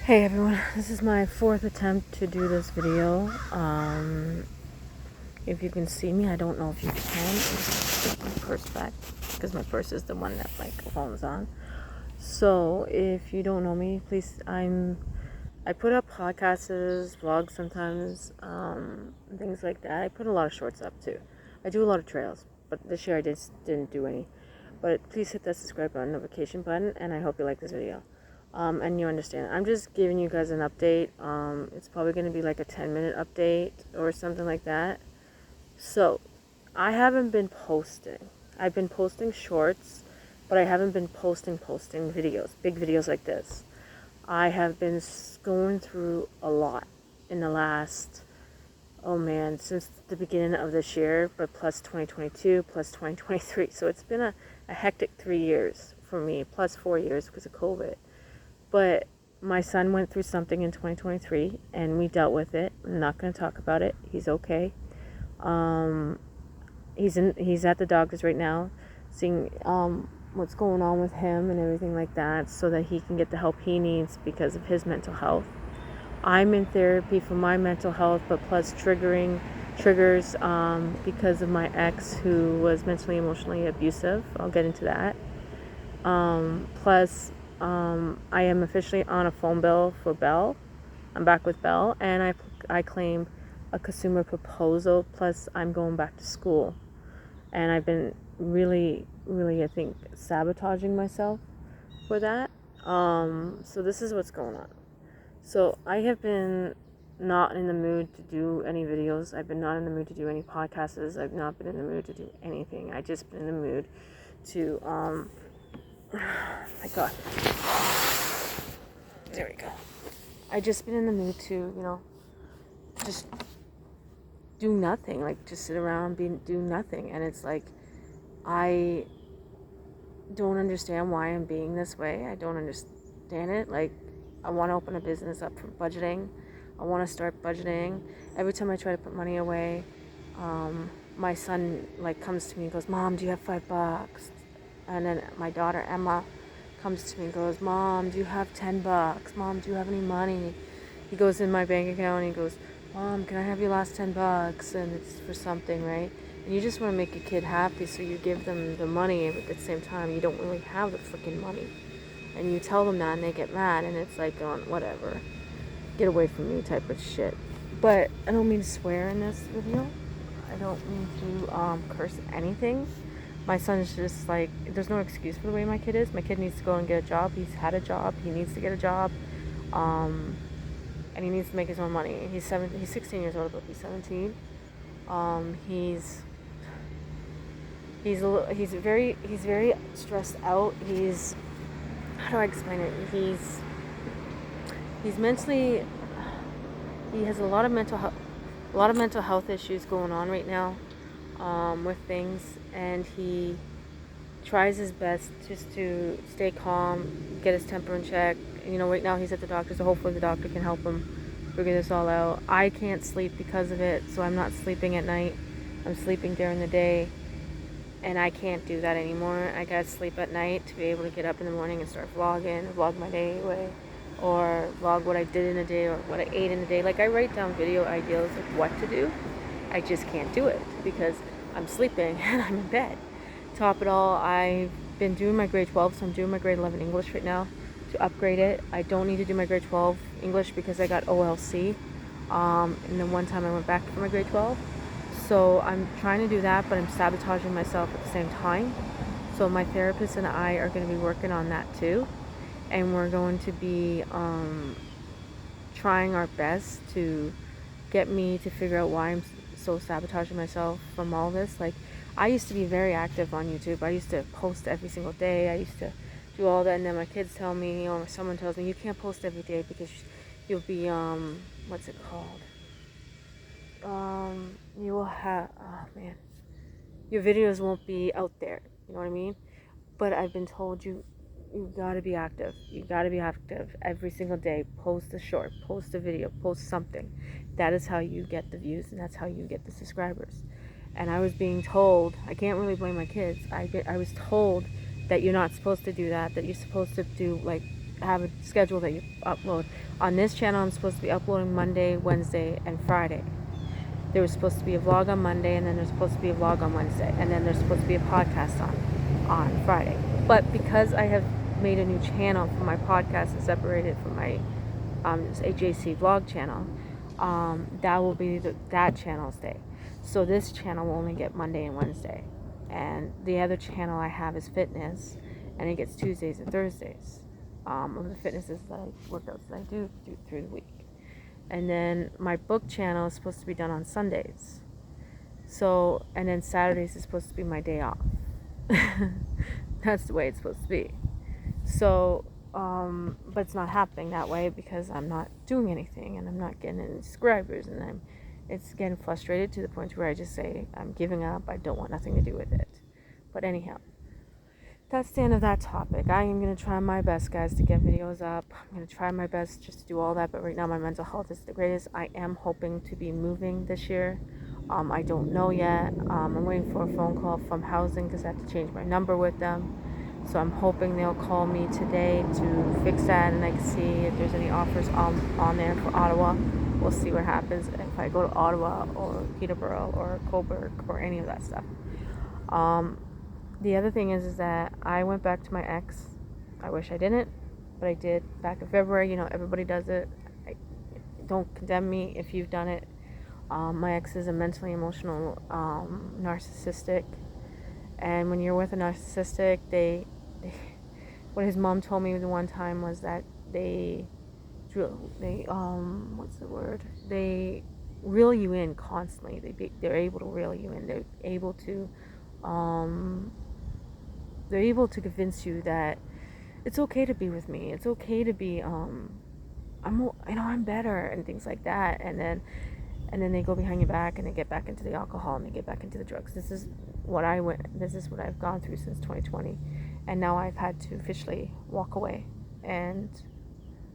Hey everyone, this is my fourth attempt to do this video. If you can see me, I don't know if you can. Just put my purse back because my purse is the one that my phone's on. So if you don't know me, please, I put up podcasts, vlogs sometimes, things like that. I put a lot of shorts up too. I do a lot of trails, but this year I just didn't do any. But please hit that subscribe button, notification button, and I hope you like this video. And you understand. I'm just giving you guys an update. It's probably going to be like a 10-minute update or something like that. So, I haven't been posting. I've been posting shorts, but I haven't been posting videos, big videos like this. I have been going through a lot in the last, since the beginning of this year, but plus 2022, plus 2023. So it's been a hectic 3 years for me, plus 4 years because of COVID. But my son went through something in 2023 and we dealt with it. I'm not going to talk about it. He's okay. He's at the doctor's right now, seeing what's going on with him and everything like that, so that he can get the help he needs because of his mental health. I'm in therapy for my mental health, but plus triggers because of my ex who was mentally, emotionally abusive. I'll get into that. Plus, I am officially on a phone bill for Bell. I'm back with Bell, and I claim a consumer proposal, plus I'm going back to school. And I've been really, I think, sabotaging myself for that. So this is what's going on. So I have been not in the mood to do any videos. I've been not in the mood to do any podcasts. I've not been in the mood to do anything. I just been in the mood to, my God. There we go. I just been in the mood to, just do nothing. Like, just sit around, do nothing. And it's like, I don't understand why I'm being this way. I don't understand it. Like, I want to open a business up for budgeting. I want to start budgeting. Every time I try to put money away, my son, comes to me and goes, "Mom, do you have $5? And then my daughter, Emma, comes to me and goes, "Mom, do you have $10? Mom, do you have any money?" He goes in my bank account and he goes, "Mom, can I have your last $10? And it's for something, right? And you just want to make a kid happy, so you give them the money, but at the same time, you don't really have the freaking money. And you tell them that and they get mad, and it's like, whatever. Get away from me type of shit. But I don't mean to swear in this video. I don't mean to curse anything. My son's just like, there's no excuse for the way my kid is. My kid needs to go and get a job. He's had a job. He needs to get a job. And he needs to make his own money. He's 16 years old, but he's 17. He's very stressed out. How do I explain it? He's mentally, he has a lot of mental health issues going on right now, with things, and he tries his best just to stay calm, get his temper in check. Right now he's at the doctor, so hopefully the doctor can help him figure this all out. I can't sleep because of it, so I'm not sleeping at night. I'm sleeping during the day, and I can't do that anymore. I gotta sleep at night to be able to get up in the morning and start vlog my day away, or vlog what I did in a day or what I ate in a day. Like, I write down video ideas of what to do. I just can't do it because I'm sleeping and I'm in bed. Top it all, I've been doing my grade 12, so I'm doing my grade 11 English right now to upgrade it. I don't need to do my grade 12 English because I got OLC, and then one time I went back for my grade 12. So I'm trying to do that, but I'm sabotaging myself at the same time. So my therapist and I are going to be working on that too. And we're going to be trying our best to get me to figure out why I'm so sabotaging myself from all this. Like, I used to be very active on YouTube. I used to post every single day. I used to do all that. And then my kids tell me, or someone tells me, you can't post every day because you'll be, what's it called? You will have, your videos won't be out there. You know what I mean? But I've been told you gotta be active. You gotta be active every single day. Post a short, post a video, post something. That is how you get the views, and that's how you get the subscribers. And I was being told, I can't really blame my kids. I was told that you're not supposed to do that. That you're supposed to do, have a schedule that you upload On this channel, I'm supposed to be uploading Monday, Wednesday, and Friday. There was supposed to be a vlog on Monday, and then there's supposed to be a vlog on Wednesday, and then there's supposed to be a podcast on Friday. But because I have made a new channel for my podcast and separated from my HAC vlog channel, that will be that channel's day. So this channel will only get Monday and Wednesday, and the other channel I have is fitness, and it gets Tuesdays and Thursdays. Of the fitnesses that workouts that I do through the week. And then my book channel is supposed to be done on Sundays. So, and then Saturdays is supposed to be my day off. That's the way it's supposed to be. So, but it's not happening that way because I'm not doing anything and I'm not getting any subscribers, and it's getting frustrated to the point where I just say I'm giving up. I don't want nothing to do with it. But anyhow, that's the end of that topic. I am going to try my best, guys, to get videos up. I'm going to try my best just to do all that, but right now my mental health is the greatest. I am hoping to be moving this year. I don't know yet. I'm waiting for a phone call from housing because I have to change my number with them. So I'm hoping they'll call me today to fix that, and I can see if there's any offers on there for Ottawa. We'll see what happens if I go to Ottawa or Peterborough or Cobourg or any of that stuff. The other thing is that I went back to my ex. I wish I didn't, but I did back in February. You know, everybody does it. Don't condemn me if you've done it. My ex is a mentally emotional narcissistic, and when you're with a narcissistic, what his mom told me the one time was that they what's the word? They reel you in constantly. They're able to reel you in. They're able to convince you that it's okay to be with me. It's okay to be I'm better and things like that. And then they go behind your back and they get back into the alcohol and they get back into the drugs. This is what I've gone through since 2020, and now I've had to officially walk away and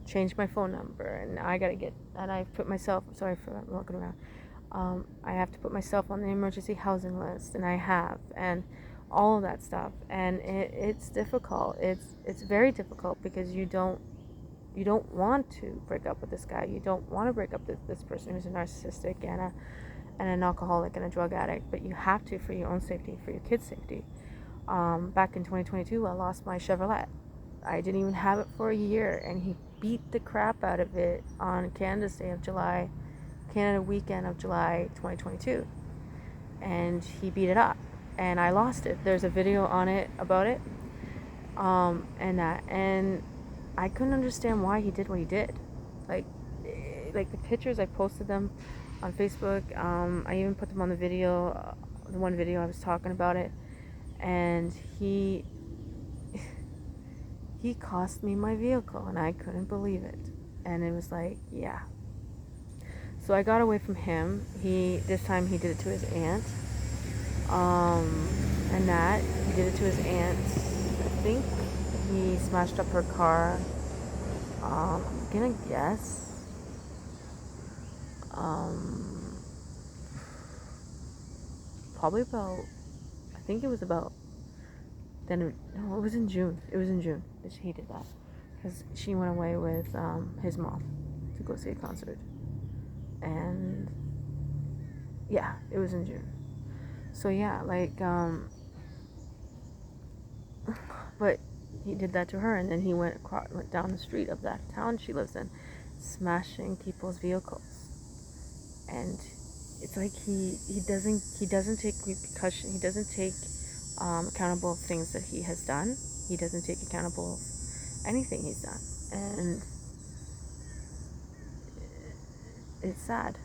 change my phone number, and I've put myself, sorry for walking around, I have to put myself on the emergency housing list, and I have, and all of that stuff, and it's difficult. It's very difficult because you don't want to break up with this guy. You don't want to break up with this person who's a narcissistic and an alcoholic and a drug addict, but you have to for your own safety, for your kids' safety. Back in 2022, I lost my Chevrolet. I didn't even have it for a year, and he beat the crap out of it on Canada weekend of July 2022, and he beat it up, and I lost it. There's a video on it about it, and I couldn't understand why he did what he did. Like the pictures, I posted them on Facebook. I even put them on the video, the one video I was talking about it, and he cost me my vehicle, and I couldn't believe it. And it was like, yeah. So I got away from him. This time he did it to his aunt. He did it to his aunt. I think he smashed up her car. I'm gonna guess. Probably about, I think it was about, it was in June. It was in June that he did that. Because she went away with his mom to go see a concert. And yeah, it was in June. So yeah, but he did that to her, and then he went down the street of that town she lives in, smashing people's vehicles. And it's like he doesn't take repercussion. He doesn't take accountable of things that he has done. He doesn't take accountable of anything he's done, and it's sad.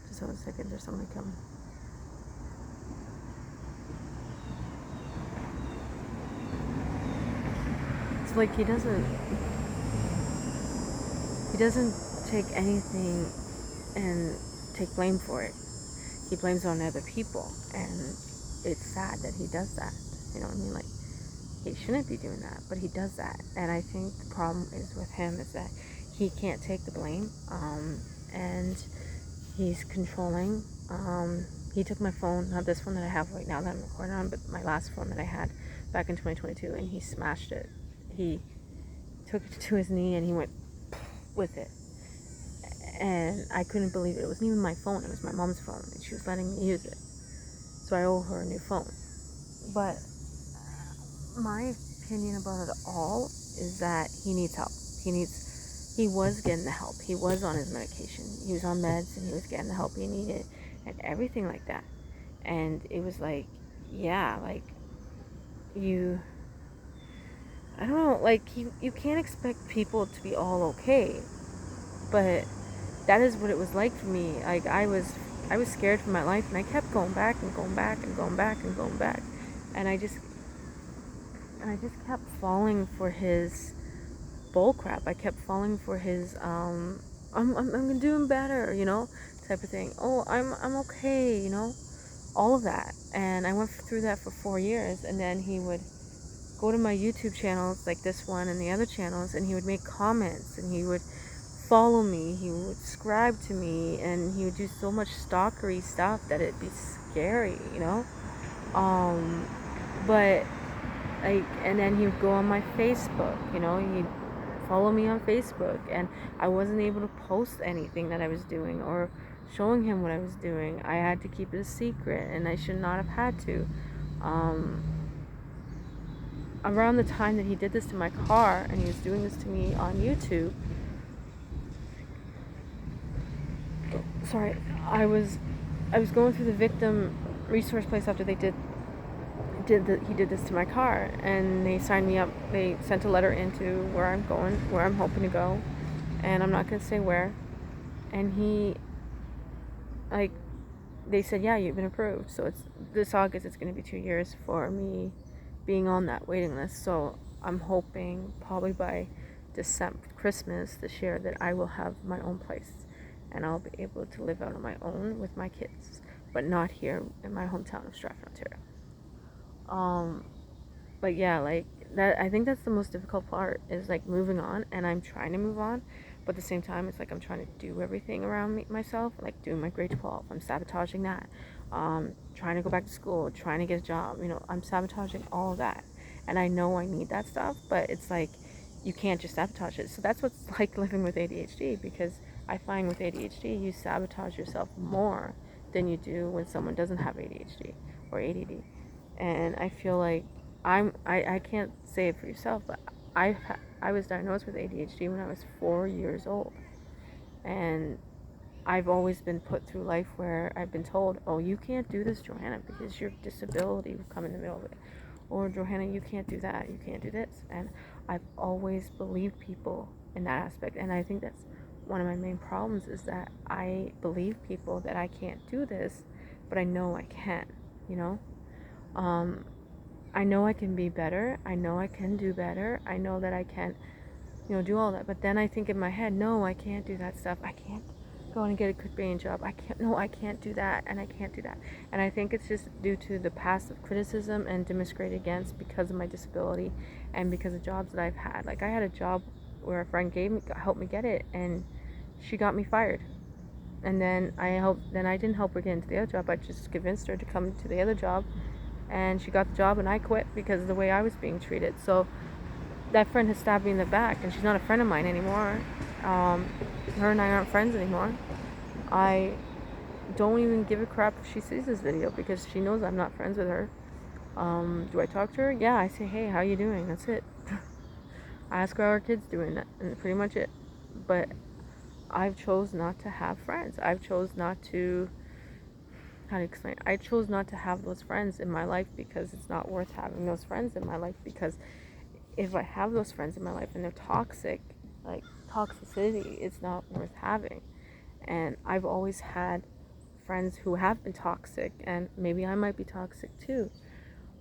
Just hold a second, there's somebody coming. It's like he doesn't take anything and take blame for it. He blames it on other people, and it's sad that he does that. You know what I mean? Like, he shouldn't be doing that, but he does that. And I think the problem is with him is that he can't take the blame, and he's controlling. He took my phone, not this phone that I have right now that I'm recording on, but my last phone that I had back in 2022, and he smashed it. He took it to his knee and he went with it. And I couldn't believe it. It wasn't even my phone. It was my mom's phone, and she was letting me use it. So I owe her a new phone. But my opinion about it all is that he needs help. He was getting the help. He was on his medication. He was on meds, and he was getting the help he needed and everything like that. And it was like, yeah, like, I don't know, like, you can't expect people to be all okay. But that is what it was like for me. Like, I was scared for my life, and I kept going back and going back and going back and going back. And I just kept falling for his bull crap. I kept falling for his I'm doing better, type of thing. Oh, I'm okay, all of that. And I went through that for 4 years, and then he would go to my YouTube channels, like this one and the other channels, and he would make comments, and he would follow me, he would subscribe to me, and he would do so much stalkery stuff that it'd be scary, but like, and then he would go on my Facebook, he'd follow me on Facebook, and I wasn't able to post anything that I was doing or showing him what I was doing. I had to keep it a secret, and I should not have had to. Around the time that he did this to my car, and he was doing this to me on YouTube, sorry, I was going through the victim resource place after he did this to my car, and they signed me up. They sent a letter into where I'm going, where I'm hoping to go, and I'm not going to say where. And they said, yeah, you've been approved. So this August, it's going to be 2 years for me being on that waiting list. So I'm hoping probably by Christmas this year that I will have my own place, and I'll be able to live out on my own with my kids, but not here in my hometown of Strafford, Ontario. But yeah, like that, I think that's the most difficult part, is like moving on, and I'm trying to move on, but at the same time, it's like I'm trying to do everything around myself, like doing my grade 12, I'm sabotaging that, trying to go back to school, trying to get a job, I'm sabotaging all of that, and I know I need that stuff, but it's like, you can't just sabotage it. So that's what's like living with ADHD, because I find with ADHD, you sabotage yourself more than you do when someone doesn't have ADHD or ADD. And I feel like I can't say it for yourself, but I was diagnosed with ADHD when I was 4 years old, and I've always been put through life where I've been told, oh, you can't do this, Johanna, because your disability will come in the middle of it, or Johanna, you can't do that, you can't do this. And I've always believed people in that aspect, and I think that's one of my main problems, is that I believe people that I can't do this, but I know I can, I know I can be better. I know I can do better. I know that I can, do all that. But then I think in my head, no, I can't do that stuff. I can't go and get a good paying job. I can't do that, and I can't do that. And I think it's just due to the passive criticism and discriminated against because of my disability and because of jobs that I've had. Like, I had a job where a friend helped me get it, and she got me fired. And then I didn't help her get into the other job. I just convinced her to come to the other job, and she got the job, and I quit because of the way I was being treated. So that friend has stabbed me in the back, and she's not a friend of mine anymore. Her and I aren't friends anymore. I don't even give a crap if she sees this video, because she knows I'm not friends with her. Do I talk to her? Yeah, I say, hey, how you doing? That's it. I ask her how our kids doing, and pretty much it. But I've chose not to have friends. I've chose not to, how to explain it? I chose not to have those friends in my life, because it's not worth having those friends in my life, because if I have those friends in my life and they're toxic, like toxicity, it's not worth having. And I've always had friends who have been toxic, and maybe I might be toxic too,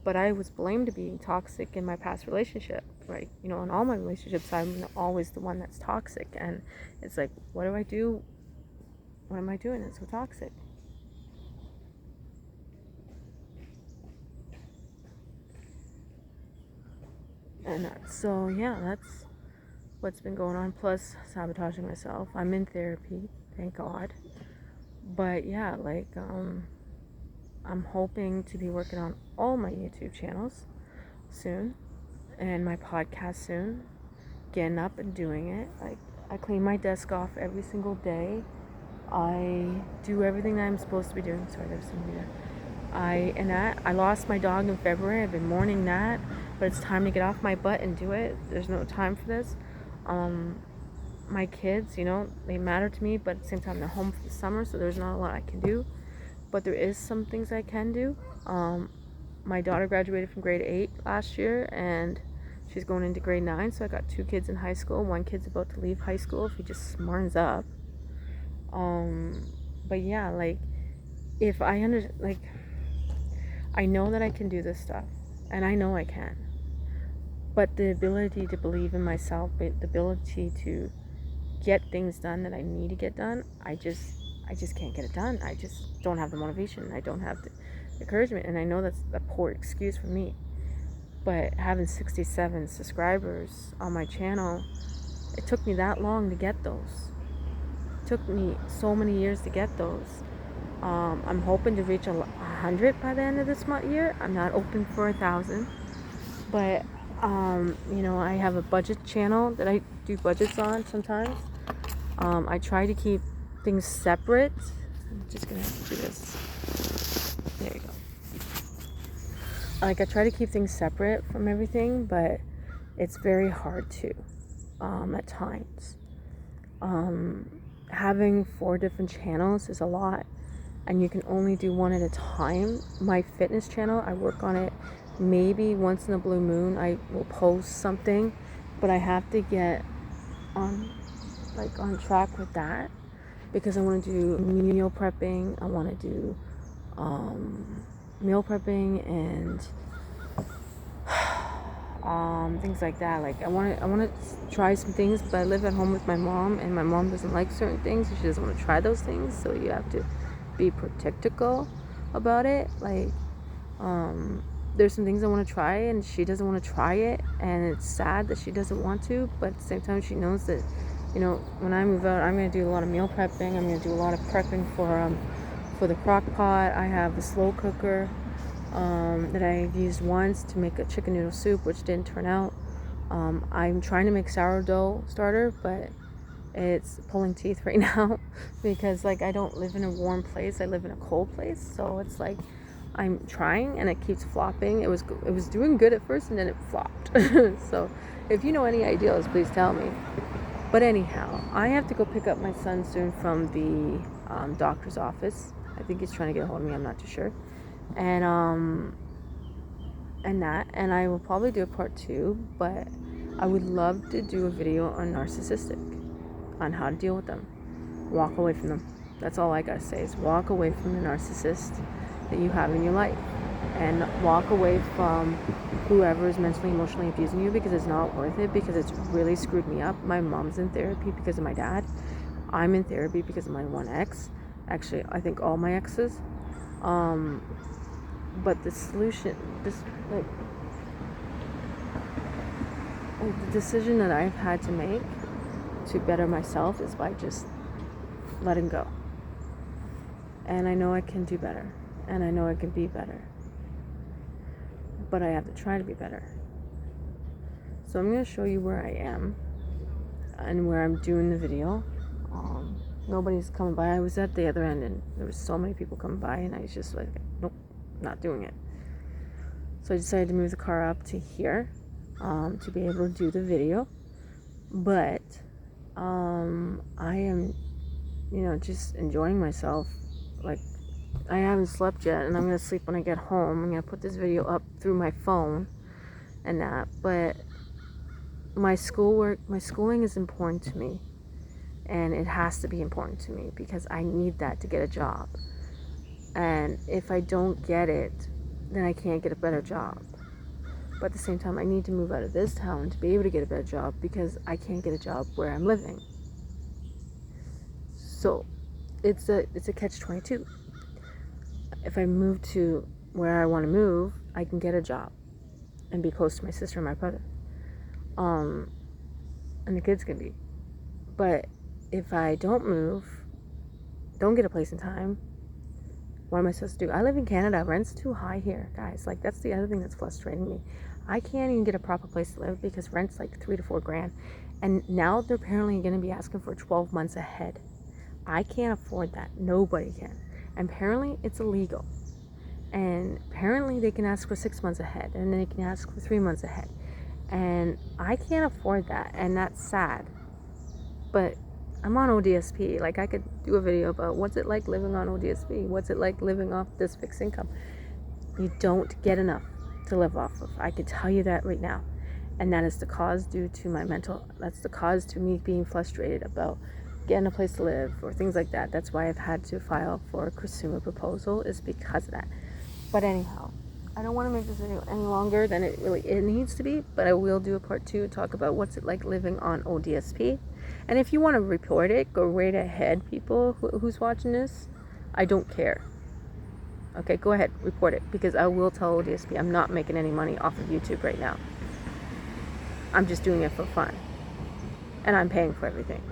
but I was blamed being toxic in my past relationship, right? In all my relationships, I'm always the one that's toxic, and it's like, what do I do? What am I doing that's so toxic? And so, yeah, that's what's been going on, plus sabotaging myself. I'm in therapy, thank God. But yeah, like, I'm hoping to be working on all my YouTube channels soon, and my podcast soon, getting up and doing it. Like, I clean my desk off every single day. I do everything that I'm supposed to be doing. Sorry, there's somebody there. I lost my dog in February. I've been mourning that, but it's time to get off my butt and do it. There's no time for this. My kids, they matter to me, but at the same time they're home for the summer, so there's not a lot I can do. But there is some things I can do. My daughter graduated from grade 8 last year, and she's going into grade 9, so I got 2 kids in high school. One kid's about to leave high school if he just smartens up. But yeah, if I I know that I can do this stuff, and I know I can. But the ability to believe in myself, the ability to get things done that I need to get done, I just can't get it done. I just don't have the motivation. I don't have the encouragement, and I know that's a poor excuse for me. But having 67 subscribers on my channel, it took me that long to get those. It took me so many years to get those. I'm hoping to reach 100 by the end of this year. I'm not open for 1,000, but I have a budget channel that I do budgets on sometimes. I try to keep things separate. I'm just gonna have to do this. There you go. I try to keep things separate from everything, but it's very hard to at times. Having 4 different channels is a lot, and you can only do one at a time. My fitness channel, I work on it maybe once in a blue moon. I will post something, but I have to get on track with that, because I want to do meal prepping. I want to do meal prepping and things like that. I want to try some things, but I live at home with my mom, and my mom doesn't like certain things, and she doesn't want to try those things, so you have to be protectical about it. There's some things I want to try, and she doesn't want to try it, and it's sad that she doesn't want to, but at the same time she knows that when I move out, I'm going to do a lot of meal prepping. I'm going to do a lot of prepping for the crock pot. I have a slow cooker that I've used once to make a chicken noodle soup, which didn't turn out. I'm trying to make sourdough starter, but it's pulling teeth right now because I don't live in a warm place. I live in a cold place, so it's I'm trying and it keeps flopping. It was doing good at first, and then it flopped. So if you know any ideas, please tell me. But anyhow, I have to go pick up my son soon from the doctor's office. I think he's trying to get a hold of me. I'm not too sure. And I will probably do a part 2, but I would love to do a video on narcissistic, on how to deal with them. Walk away from them. That's all I gotta say, is walk away from the narcissist that you have in your life, and walk away from whoever is mentally, emotionally abusing you, because it's not worth it, because it's really screwed me up. My mom's in therapy because of my dad. I'm in therapy because of my one ex. Actually, I think all my exes. But the solution, the decision that I've had to make to better myself is by just letting go. And I know I can do better, and I know I can be better, but I have to try to be better. So I'm going to show you where I am and where I'm doing the video. Nobody's coming by. I was at the other end, and there was so many people coming by, and I was just nope, not doing it. So I decided to move the car up to here to be able to do the video. But I am, just enjoying myself. I haven't slept yet, and I'm going to sleep when I get home. I'm going to put this video up through my phone and that. But my schooling is important to me, and it has to be important to me because I need that to get a job. And if I don't get it, then I can't get a better job. But at the same time, I need to move out of this town to be able to get a better job, because I can't get a job where I'm living. So it's a catch-22. If I move to where I want to move, I can get a job and be close to my sister and my brother, and the kids can be. But if I don't move, don't get a place in time, what am I supposed to do? I live in Canada. Rent's too high here, guys. That's the other thing that's frustrating me. I can't even get a proper place to live because rent's $3 to $4 grand. And now they're apparently going to be asking for 12 months ahead. I can't afford that. Nobody can. And apparently it's illegal. And apparently they can ask for 6 months ahead, and then they can ask for 3 months ahead. And I can't afford that, and that's sad. But I'm on ODSP. Like, I could do a video about what's it like living on ODSP. What's it like living off this fixed income? You don't get enough to live off of. I could tell you that right now. And that is the cause due to my that's the cause to me being frustrated about getting a place to live or things like that. That's why I've had to file for a consumer proposal, is because of that. But anyhow, I don't want to make this video any longer than it needs to be, but I will do a part 2 to talk about what's it like living on ODSP. And if you want to report it, go right ahead, people who's watching this. I don't care. Okay, go ahead, report it, because I will tell ODSP I'm not making any money off of YouTube right now. I'm just doing it for fun. And I'm paying for everything.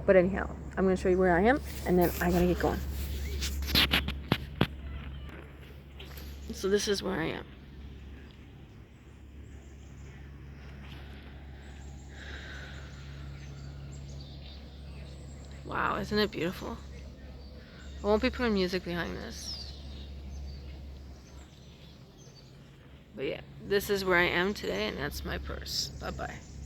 But anyhow, I'm going to show you where I am, and then I got to get going. So this is where I am. Wow, isn't it beautiful? I won't be putting music behind this. But yeah, this is where I am today, and that's my purse. Bye-bye.